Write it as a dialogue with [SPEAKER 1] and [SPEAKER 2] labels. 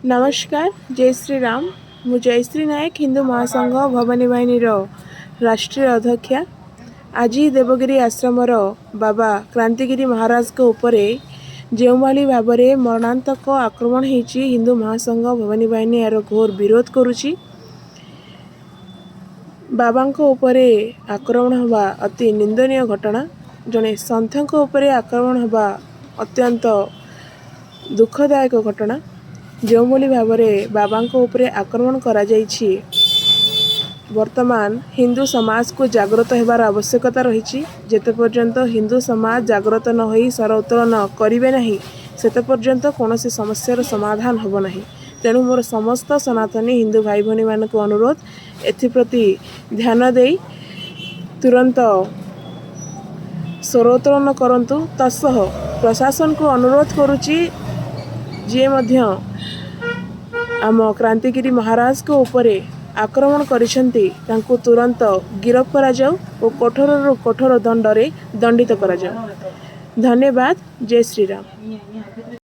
[SPEAKER 1] नमस्कार। जय श्री राम। मु जयश्री नायक हिंदू महासंघ भवानी बाहिनी राष्ट्रीय अध्यक्षा। आज देवगिरी आश्रमर बाबा क्रांतिगिरी महाराज को उपरे जो भाई भाव में मरणांतक आक्रमण होती हिंदू महासंघ भवानी बाहिनी यार घोर विरोध करुच्ची। बाबा उपरे आक्रमण हवा अति निंदनीय घटना। जड़े सन्थ उपरे आक्रमण हवा अत्यंत दुखदायक घटना। जो भाव में बाबा उपरे आक्रमण करा जाइछि, वर्तमान हिंदू समाज को जागृत होबार आवश्यकता रही। जेते पर्यंत हिंदू समाज जागृत न होई स्वर उत्तोलन करिवे नहीं सेते पर्यंत कौन समस्यार समाधान होब नहीं। तेणु मोर समस्त सनातनी हिंदू भाई भनी मान को अनुरोध एप्रति ध्यान दे तुरंत स्वर उत्तोलन करंतु। तत्सह प्रशासन को अनुरोध करुच्ची जे मध्य आम क्रांतिगिरी महाराज को उपरे आक्रमण करिसेंती तांको तुरंत गिरफ करा जाऊ और कठोर कठोर दंडरे दंडित करा जाऊ। धन्यवाद। जय श्री राम।